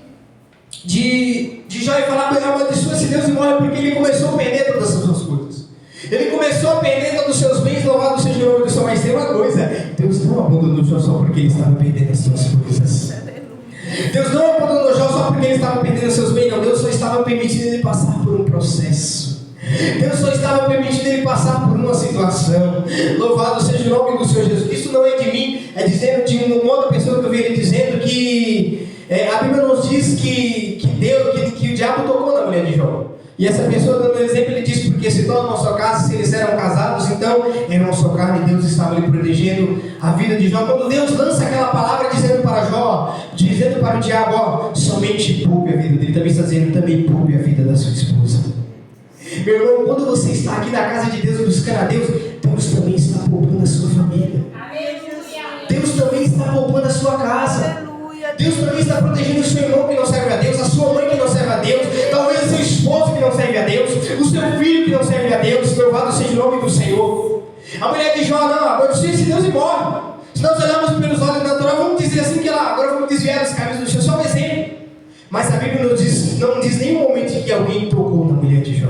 de Jó e fala: amaldiçoa-se Deus e morre, porque ele começou a perder todas as suas coisas. Ele começou a perder todos os seus bens, louvado seja o nome do Senhor. Mas tem uma coisa: Deus não abandonou Jó só porque ele estava perdendo as suas coisas. Deus não abandonou Jó só porque ele estava perdendo os seus bens, não. Deus só estava permitindo ele passar por um processo. Deus só estava permitindo ele passar por uma situação. Louvado seja o nome do Senhor Jesus. Isso não é de mim, é dizendo de uma outra pessoa que eu vi ele dizendo que a Bíblia nos diz que o diabo tocou na mulher de Jó. E essa pessoa, dando um exemplo, ele diz: porque se tornam a sua casa, se eles eram casados, então eram a sua carne, Deus estava lhe protegendo a vida de Jó. Quando Deus lança aquela palavra dizendo para Jó, dizendo para o diabo: ó, somente poupe a vida dele, também está dizendo: também poupe a vida da sua esposa. Meu irmão, quando você está aqui na casa de Deus buscando a Deus, Deus também está poupando a sua família. Deus também está poupando a sua casa. Deus também está protegendo o seu irmão que não serve a Deus, a sua mãe que não serve a Deus, talvez o seu esposo que não serve a Deus, o seu filho que não serve a Deus. Louvado seja o nome do Senhor. A mulher de Jó: não, agora se Deus e morre. Se nós olharmos pelos olhos naturais, vamos dizer assim que ela agora vamos desviar dos caminhos do Senhor. Só um exemplo. Mas a Bíblia não diz nenhum momento que alguém tocou na mulher de Jó.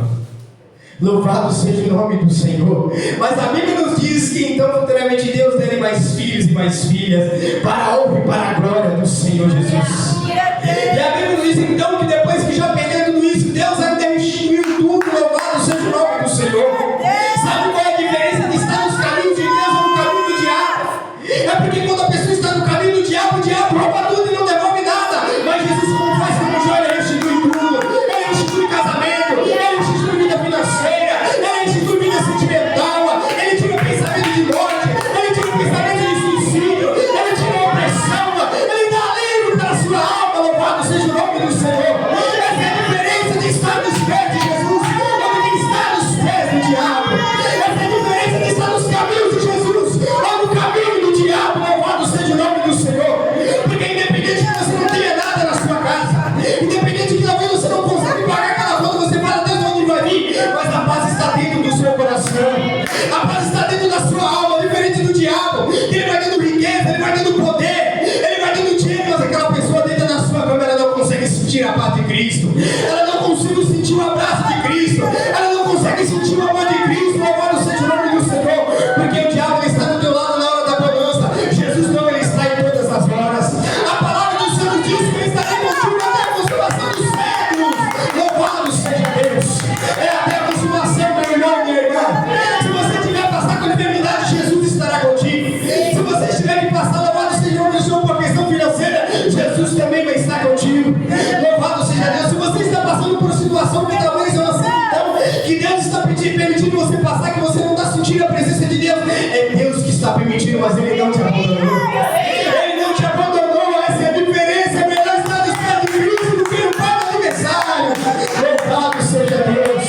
Louvado seja o nome do Senhor. Mas a Bíblia nos diz que então futuramente Deus dele mais filhos e mais filhas, para a honra e para a glória do Senhor Jesus. E a Bíblia nos diz então que depois que Jó perdeu tudo isso, Deus ainda restituiu tudo. Louvado seja o nome do Senhor. Sabe qual é a diferença de estar nos caminhos de Deus ou no caminho do diabo? É porque quando a pessoa está no caminho do diabo, o diabo rouba tudo e não devolve nada. Mas Jesus, como faz como Jó, ele restitui tudo. Ele restitui casamento, ele restitui vida financeira, ele restitui vida sentimental, ele tira o pensamento de morte, ele tira o pensamento de suicídio, ele tira a opressão, ele dá alívio para a sua alma. Louvado seja o nome do Senhor. Essa é a diferença de estar nos pés de Jesus ou de estar nos pés do diabo. Essa é a diferença de estar nos caminhos de Jesus ou no caminho do diabo. Louvado seja o nome do Senhor. Porque independente que você não tenha nada na sua casa, independente que talvez você não consiga pagar aquela conta, você fala: Deus, onde vai vir? Mas a paz está dentro do seu coração, a paz está dentro da sua alma, diferente do diabo, que ele vai dando riqueza, ele vai dando poder, ele vai dando dinheiro, mas aquela pessoa dentro da sua cama, ela não consegue sentir a paz de Cristo, ela não consegue sentir o abraço de Cristo, ela não consegue sentir o amor de Cristo. Louvado seja o nome do Senhor, porque o diabo ele está do teu lado na hora da bonança, Jesus não, ele está em todas as horas. A palavra do Senhor diz que ele estará contigo até a consumação dos séculos. Louvado seja Deus. É até a consumação, meu irmão, minha irmã. Se você tiver que passar com enfermidade, Jesus estará contigo. Se você tiver que passar, louvado seja o nome do Senhor, por questão financeira, Jesus também vai estar contigo. Louvado seja Deus. Se você está passando por uma situação que talvez eu não sei, então, que Deus está permitindo você passar, que você não está sentindo a presença de Deus, é Deus que está permitindo, mas Ele não te abandonou. Ele não te abandonou. Essa é a diferença. É melhor estar nos pés de Cristo do que no pé do adversário. Louvado seja Deus.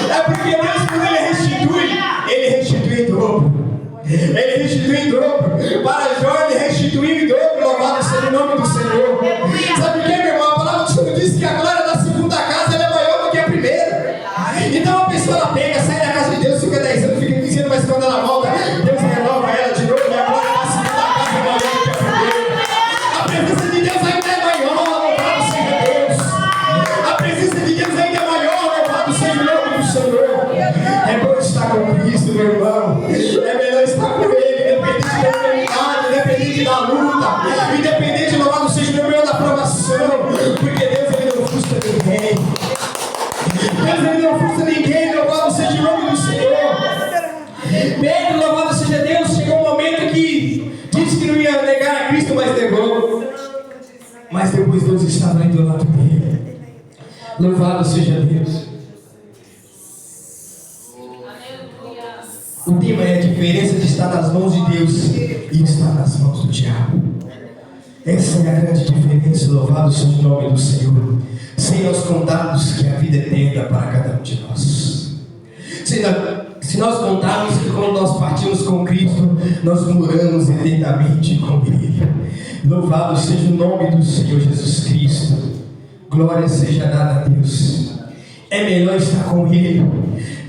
É porque Deus, quando Ele restitui em dobro. Ele restitui em dobro. Para Jó, Ele restituiu em dobro. Louvado seja o nome do Senhor. Sabe o que, meu irmão? A palavra do Senhor diz que a glória da segunda casa ela é maior do que a primeira. Então a pessoa ela pega, sai da casa de Deus, fica 10 anos, fica 15 anos, mas quando ela volta, Deus renova ela de novo. E a glória da segunda casa é maior do que a primeira. A presença de Deus ainda é maior. Louvado seja Deus. A presença de Deus ainda é maior. Louvado seja o nome do Senhor. É Jesus ele não frustra ninguém, louvado seja o nome do Senhor. Pedro, louvado seja Deus, chegou um momento que disse que não ia negar a Cristo, mas negou. Mas depois Deus estava ali do lado dele. Louvado seja Deus. O tema é a diferença de estar nas mãos de Deus e estar nas mãos do diabo. Essa é a grande diferença, louvado seja o nome do Senhor. Sem nós contarmos que a vida é eterna para cada um de nós. Se nós contarmos que quando nós partimos com Cristo, nós moramos eternamente com Ele. Louvado seja o nome do Senhor Jesus Cristo. Glória seja dada a Deus. É melhor estar com Ele.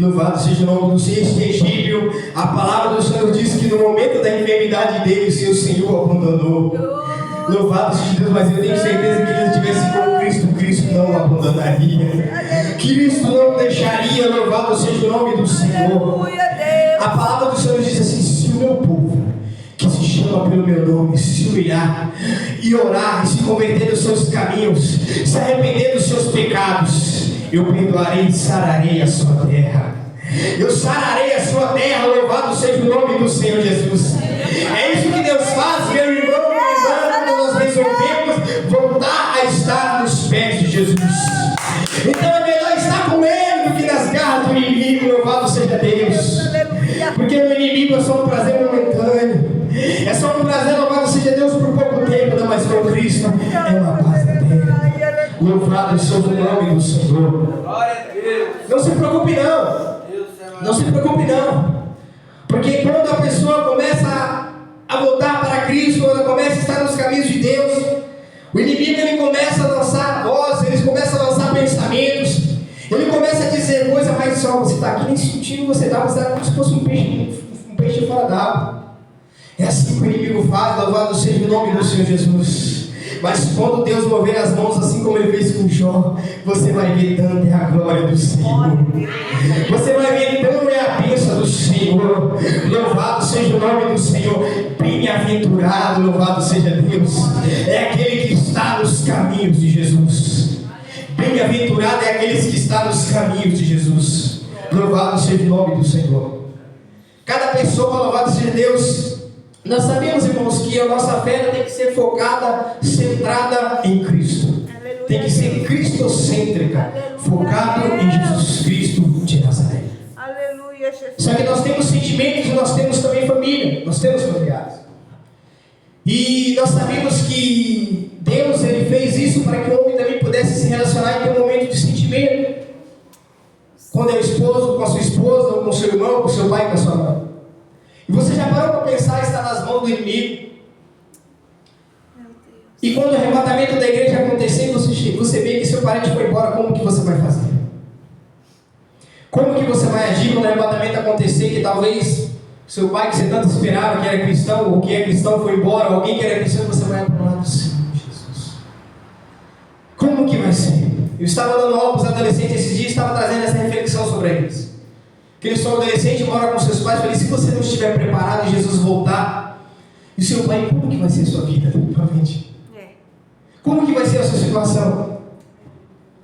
Louvado seja o nome do Senhor. Egípcio, a palavra do Senhor diz que no momento da enfermidade dele, o Senhor o abandonou. Louvado seja Deus, mas eu tenho certeza que ele estivesse com Cristo, Cristo não o abandonaria. Cristo não deixaria. Louvado seja o nome do Senhor. A palavra do Senhor diz assim: se o meu povo, que se chama pelo meu nome, se humilhar e orar e se converter dos seus caminhos, se arrepender dos seus pecados, eu perdoarei e sararei a sua terra. Eu sararei a sua terra. Louvado seja o nome do Senhor Jesus. É isso que Deus faz, meu irmão, quando nós resolvemos voltar a estar nos pés de Jesus. Então é melhor estar com Ele do que nas garras do inimigo. Louvado seja Deus. Porque o inimigo é só um prazer momentâneo. É só um prazer, louvado seja Deus, por pouco tempo, não, mas com Cristo é uma paz eterna. Louvado seja o nome do Senhor. Não se preocupe não. Não se preocupe não. Porque quando a pessoa começa a voltar para Cristo, quando ela começa a estar nos caminhos de Deus, o inimigo ele começa a lançar vozes, ele começa a lançar pensamentos, ele começa a dizer coisas, mas só você está aqui nesse sentido, você está como se fosse um peixe fora d'água. É assim que o inimigo faz. Louvado seja o nome do Senhor Jesus. Mas quando Deus mover as mãos, assim como Ele fez com Jó, você vai ver tanto é a glória do Senhor. Você vai ver tanto é a bênção do Senhor. Louvado seja o nome do Senhor. Bem-aventurado, louvado seja Deus, é aquele que está nos caminhos de Jesus. Bem-aventurado é aqueles que estão nos caminhos de Jesus. Louvado seja o nome do Senhor. Cada pessoa, louvado seja Deus. Nós sabemos, irmãos, que a nossa fé tem que ser focada, centrada em Cristo. Tem que ser cristocêntrica, focado em Jesus Cristo de Nazaré. Só que nós temos sentimentos e nós temos também família, nós temos familiares. E nós sabemos que Deus ele fez isso para que o homem também pudesse se relacionar em ter um momento de sentimento. Quando é o esposo com a sua esposa, ou com o seu irmão, com o seu pai, com a sua mãe. E você já parou para pensar estar nas mãos do inimigo? E quando o arrebatamento da igreja acontecer, você vê que seu parente foi embora, como que você vai fazer? Como que você vai agir quando o arrebatamento acontecer, que talvez seu pai que você tanto esperava, que era cristão, ou que é cristão, foi embora, ou alguém que era cristão, você vai para o lado do Senhor Jesus. Como que vai ser? Eu estava dando aula para os adolescentes esses dias, estava trazendo essa reflexão sobre eles. Que eles são adolescentes, moram com seus pais. Falei, se você não estiver preparado e Jesus voltar, e seu pai, como que vai ser a sua vida? Como que vai ser a sua situação?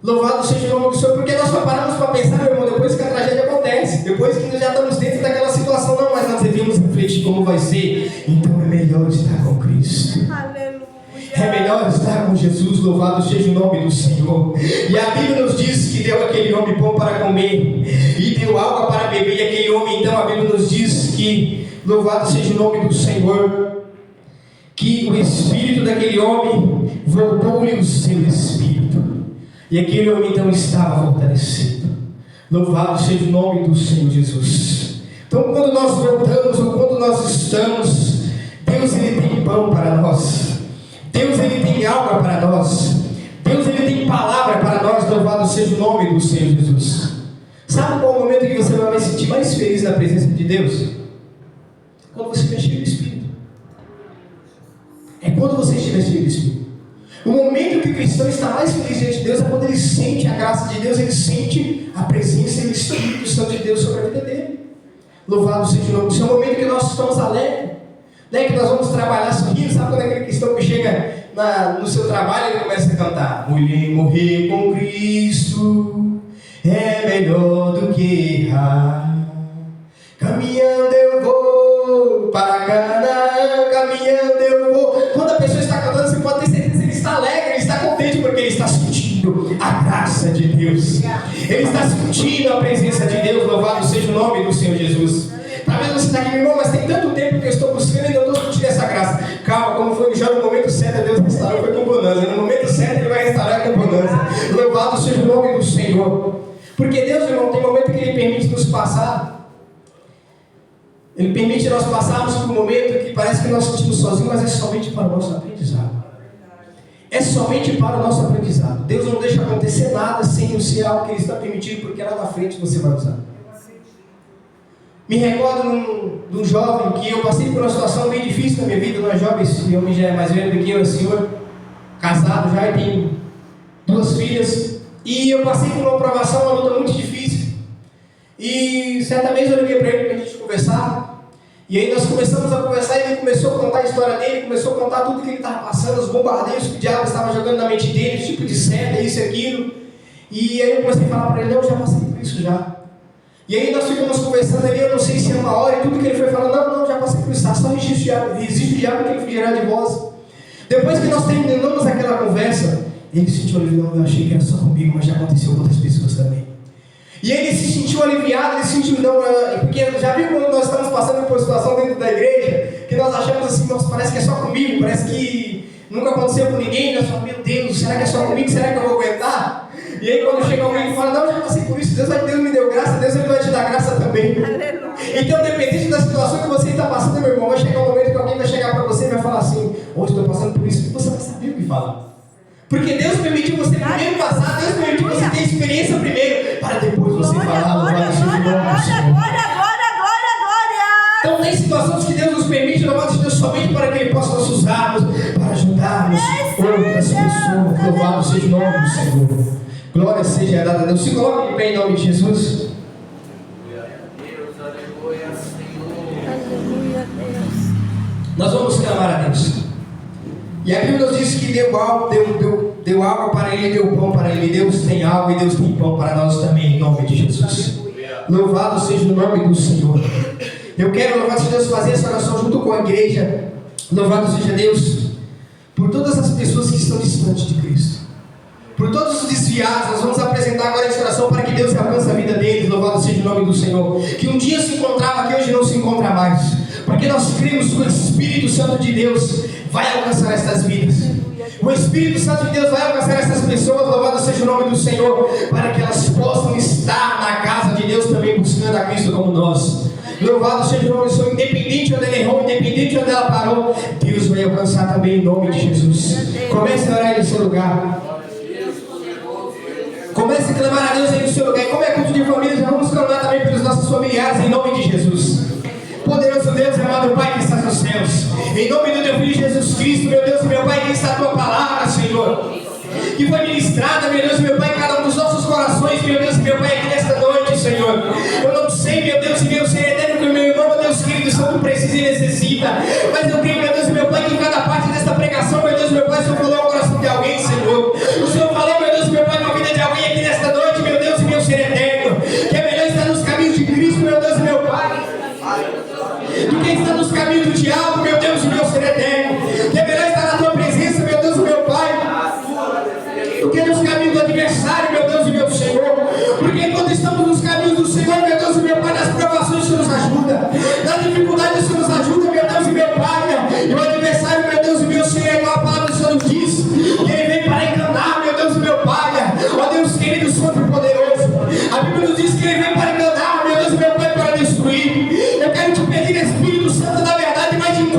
Louvado seja o nome do Senhor, porque nós só paramos para pensar, meu irmão, depois que a tragédia acontece, depois que nós já estamos dentro daquela situação, não, mas nós devemos refletir como vai ser. Então é melhor estar com Cristo. É melhor estar com Jesus. Louvado seja o nome do Senhor. E a Bíblia nos diz que deu aquele homem pão para comer e deu água para beber. E aquele homem, então, a Bíblia nos diz que, louvado seja o nome do Senhor, que o espírito daquele homem voltou-lhe o seu espírito. E aquele homem, então, estava fortalecido. Louvado seja o nome do Senhor Jesus. Então, quando nós voltamos ou quando nós estamos, Deus ele tem pão para nós. Deus ele tem água para nós. Deus ele tem palavra para nós. Louvado seja o nome do Senhor Jesus. Sabe qual é o momento que você vai se sentir mais feliz na presença de Deus? Quando você estiver cheio do Espírito. É quando você estiver cheio do Espírito. O momento que o cristão está mais feliz diante de Deus é quando ele sente a graça de Deus, ele sente a presença e o Espírito Santo de Deus sobre a vida dele. Louvado seja o nome do Senhor. É o momento que nós estamos alegres. Que nós vamos trabalhar sorrindo. Sabe quando aquele cristão que chega no seu trabalho e ele começa a cantar: mulher morrer com Cristo é melhor do que errar. Caminhando eu vou para Canaã, caminhando eu vou. Quando a pessoa está cantando, você pode ter certeza que ele está alegre, ele está contente, porque ele está sentindo a graça de Deus. Ele está sentindo a presença de Deus. Louvado seja o nome do Senhor Jesus. Talvez você está aqui, meu irmão, mas tem tanto tempo que eu estou buscando e ainda não estou sentindo essa graça. Calma, como foi já no momento certo, Deus restaurou, foi com bonança. No momento certo, Ele vai restaurar com bonança. Louvado seja o nome do Senhor. Porque Deus, irmão, tem momento que Ele permite nos passar. Ele permite nós passarmos por um momento que parece que nós sentimos sozinhos, mas é somente para o nosso aprendizado. É somente para o nosso aprendizado. Deus não deixa acontecer nada sem o ser algo que Ele está permitindo, porque lá na frente você vai usar. Me recordo de um jovem que eu passei por uma situação bem difícil na minha vida. Nós jovens, o homem já é mais velho do que eu, é senhor, casado já e tem 2 filhas. E eu passei por uma provação, uma luta muito difícil. E certa vez eu liguei para ele para a gente conversar. E aí nós começamos a conversar e ele começou a contar a história dele, começou a contar tudo que ele estava passando, os bombardeios que o diabo estava jogando na mente dele, tipo de seta, isso e aquilo. E aí eu comecei a falar para ele, não, eu já passei por isso já. E aí nós ficamos conversando ali, eu não sei se é uma hora, e tudo que ele foi falando, não, já passei por isso, só resiste o diabo que ele fugirá de vós. Depois que nós terminamos aquela conversa, ele se sentiu aliviado, eu achei que era só comigo, mas já aconteceu com outras pessoas também. E ele se sentiu aliviado, ele se sentiu, não, porque já viu quando nós estamos passando por uma situação dentro da igreja, que nós achamos assim, nossa, parece que é só comigo, parece que nunca aconteceu com ninguém, nós falamos, meu Deus, será que é só comigo, será que eu vou aguentar? E aí quando chega alguém e fala, não, já passei por isso, Deus me deu graça, Deus vai te dar graça também. Aleluia. Então, independente da situação que você está passando, meu irmão, vai chegar um momento que alguém vai chegar para você e vai falar assim, hoje estou passando por isso, e você vai saber o que falar. Porque Deus permitiu você primeiro passar, Deus permitiu você ter experiência primeiro, para depois você falar, louvado seja o nome do Senhor. Então tem situações que Deus nos permite, louvado seja Deus, somente para que Ele possa nos usarmos, para ajudarmos outras pessoas, louvado seja o nome do Senhor. Glória seja dada a Deus. Se coloque de pé em nome de Jesus. Aleluia, Senhor. Aleluia, Deus. Nós vamos clamar a Deus. E a Bíblia nos diz que deu água para ele, deu pão para ele. Deus tem água e Deus tem pão para nós também, em nome de Jesus. Louvado seja o nome do Senhor. Eu quero, louvado seja Deus, fazer essa oração junto com a igreja. Louvado seja Deus por todas as pessoas que estão distantes de Cristo. Por todos os desviados, nós vamos apresentar agora essa oração para que Deus alcance a vida deles, louvado seja o nome do Senhor. Que um dia se encontrava, que hoje não se encontra mais. Porque nós cremos que o Espírito Santo de Deus vai alcançar estas vidas. O Espírito Santo de Deus vai alcançar essas pessoas, louvado seja o nome do Senhor, para que elas possam estar na casa de Deus também, buscando a Cristo como nós. Louvado seja o nome do Senhor, independente onde ela errou, independente onde ela parou, Deus vai alcançar também em nome de Jesus. Comece a orar aí no seu lugar. Comece a clamar a Deus aí no seu lugar. E como é culto de família, já vamos clamar também pelos nossos familiares em nome de Jesus. Poderoso Deus, amado Pai que está nos céus, em nome do Teu Filho Jesus Cristo, meu Deus e meu Pai, que está a Tua palavra, Senhor, que foi ministrada, meu Deus e meu Pai, em cada um dos nossos corações, meu Deus e meu Pai, aqui nesta noite, Senhor. Eu não sei, meu Deus e meu Ser eterno, que o meu irmão, meu Deus querido, Santo precisa e necessita, mas eu creio, meu Deus e meu Pai, que em cada parte desta pregação, meu Deus e meu Pai, o Senhor falou ao coração de alguém, Senhor. O Senhor falou, meu Deus e meu Pai, com a vida de alguém aqui nesta noite, meu Deus e meu Ser eterno, que é melhor estar nos caminhos de Cristo, meu Deus e meu Pai, do que está nos caminhos do diabo, meu Deus e meu Ser eterno, que é melhor estar na Tua presença, meu Deus e meu Pai, do que nos caminhos do adversário, meu Deus e meu Senhor, porque quando estamos nos caminhos do Senhor, meu Deus e meu Pai, nas provações o Senhor nos ajuda, nas dificuldades o Senhor nos ajuda, meu Deus e meu Pai, e o adversário, meu Deus e meu Senhor, igual a palavra do Senhor nos diz, que ele vem para enganar, meu Deus e meu Pai, ó Deus querido, Santo e poderoso, a Bíblia nos diz que ele vem para enganar, meu Deus e meu Pai, para destruir. Eu quero te pedir, Espírito Santo da verdade, vai de encontro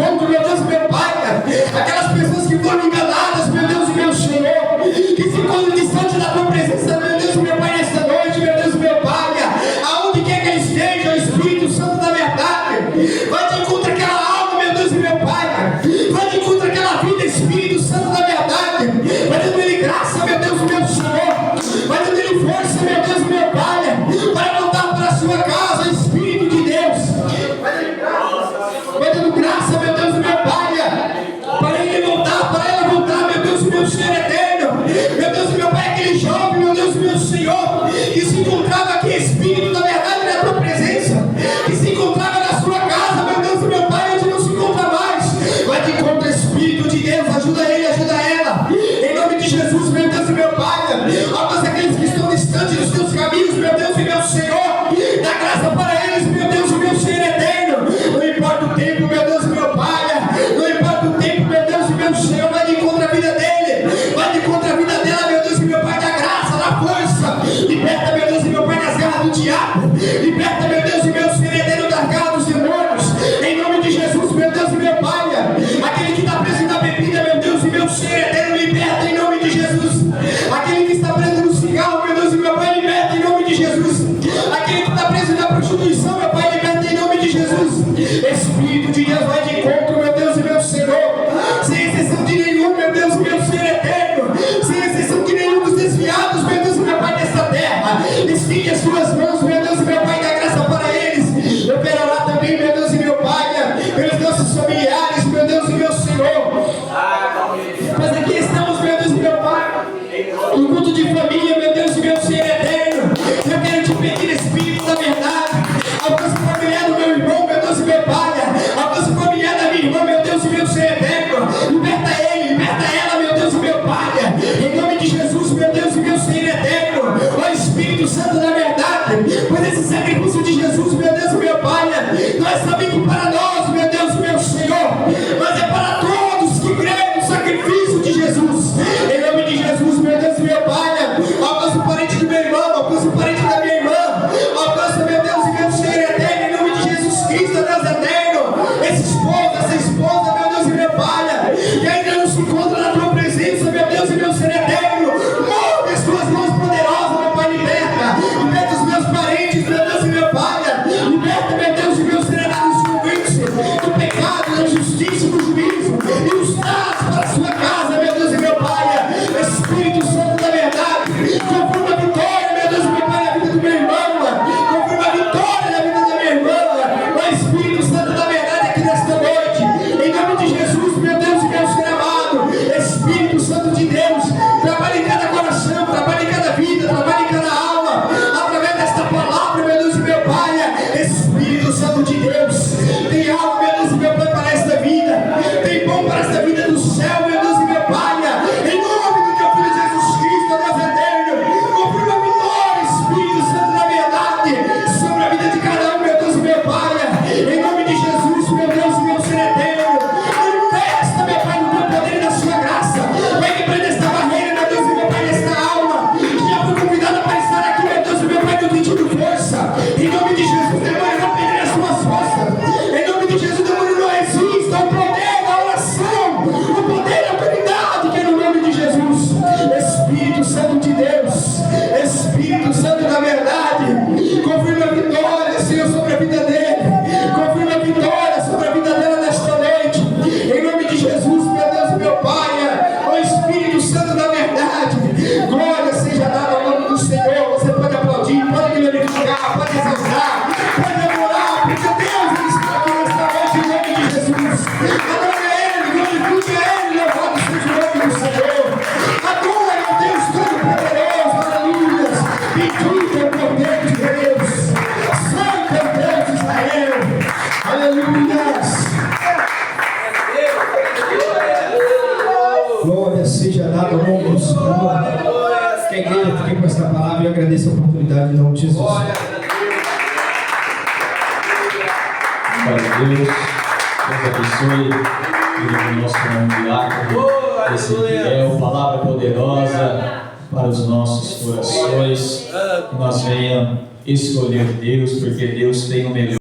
do diabo. Liberta, meu Deus e meu ser eterno, das garras dos demônios. Em nome de Jesus, meu Deus e meu Pai. Aquele que está preso na bebida, meu Deus e meu ser eterno, liberta em nome de Jesus. Aquele que está preso no cigarro, meu Deus e meu Pai, liberta em nome de Jesus. Aquele que está preso na prostituição, meu Pai, liberta em nome de Jesus. Espírito de Deus, vai de encontro, meu Deus e meu Senhor. Sem exceção de nenhum, meu Deus e meu ser eterno. Sem exceção de nenhum dos desviados, meu Deus e meu Pai, desta terra. Estende as tuas mãos, meu Deus e meu Pai, dá graça para eles. Eu quero orar também, meu Deus e meu Pai, pelos nossos familiares, meu Deus e meu Senhor. Mas aqui estamos, meu Deus e meu Pai, no culto de família, meu Deus e meu ser eterno. Eu quero te pedir, Espírito da verdade, alcance o familiar do meu irmão, meu Deus e meu Pai, alcance o familiar da minha irmã, meu Deus e meu ser eterno. Liberta ele, liberta ela, meu Deus e meu Pai, em nome de Jesus, meu Deus e meu ser eterno. Ó Espírito Santo da verdade, pois esse sacrifício de Jesus, meu Deus e meu Pai, não é somente para nós, meu Deus e meu Senhor, mas é para todos que creem no sacrifício de Jesus. Em nome de Jesus, meu Deus e meu Pai, alcança o parente do meu irmão, alcança o parente da minha irmã, alcança, meu Deus e meu ser eterno, em nome de Jesus Cristo, Deus eterno. Esse esposo, essa esposa, meu Deus e meu Pai, que ainda não se encontra na tua presença, meu Deus e meu ser eterno, move as tuas mãos poderosas, meu Pai, liberta os meus parentes, meu Deus e meu Pai, liberta, meu Deus e meu ser eterno, dos convites, do pecado, da justiça, do juízo, e os traz para a sua casa, meu Deus e meu Pai. Espírito Santo da verdade, confirma a vitória, meu Deus e meu Pai, na vida do meu irmão, confirma a vitória na vida da minha irmã. Ó Espírito Santo da verdade, aqui nesta noite, em nome de Jesus, meu Deus e meu ser amado, Espírito Santo de Deus, trabalha em cada coração, trabalha em cada vida, trabalha em cada alma, através desta palavra, meu Deus e meu Pai. Espírito Santo de Deus, tem algo, meu Deus e meu Pai, para esta vida, tem bom para esta vida do céu, meu Deus e meu Pai, em nome do teu Filho Jesus Cristo, Deus eterno, confirma a vitória, Espírito Santo da verdade, sobre a vida de cada um, meu Deus e meu Pai, em nome de Jesus, meu Deus e meu ser eterno, manifesta, meu Pai, no teu poder e na sua graça, vai quebrando esta barreira, meu Deus e meu Pai, nesta alma, que já foi convidada para estar aqui, meu Deus e meu Pai, no sentido força, em nome de Jesus, demônio, não perder as suas forças, em nome de Jesus, demônio, não resista ao poder da oração, o poder da autoridade, que é no nome de Jesus. Espírito Santo de Deus, Espírito Santo da verdade, confirma a vitória, Senhor, sobre a vida dele, confirma a vitória sobre a vida dela nesta noite, em nome de Jesus, meu Deus e meu Pai. Ó Espírito Santo da verdade, glória seja dada ao nome do Senhor. Você pode aplaudir, pode glorificar, pode exaltar, pode adorar, porque Deus ele está aqui nesta noite, em nome de Jesus. Adore a Ele, glorifique a Ele, louvado seja o nome do Senhor. Adore a Deus Todo-Poderoso, aleluia. Bendito é o poder de Deus, santo é o Deus de Israel, aleluia. Glória seja dada ao nome do Senhor. Que a igreja fique com esta palavra e eu agradeço a oportunidade em nome de Jesus. Glória a Deus, Deus abençoe o nosso nome diácono, Ezequiel, palavra poderosa para os nossos corações, que nós venhamos escolher Deus, porque Deus tem o melhor.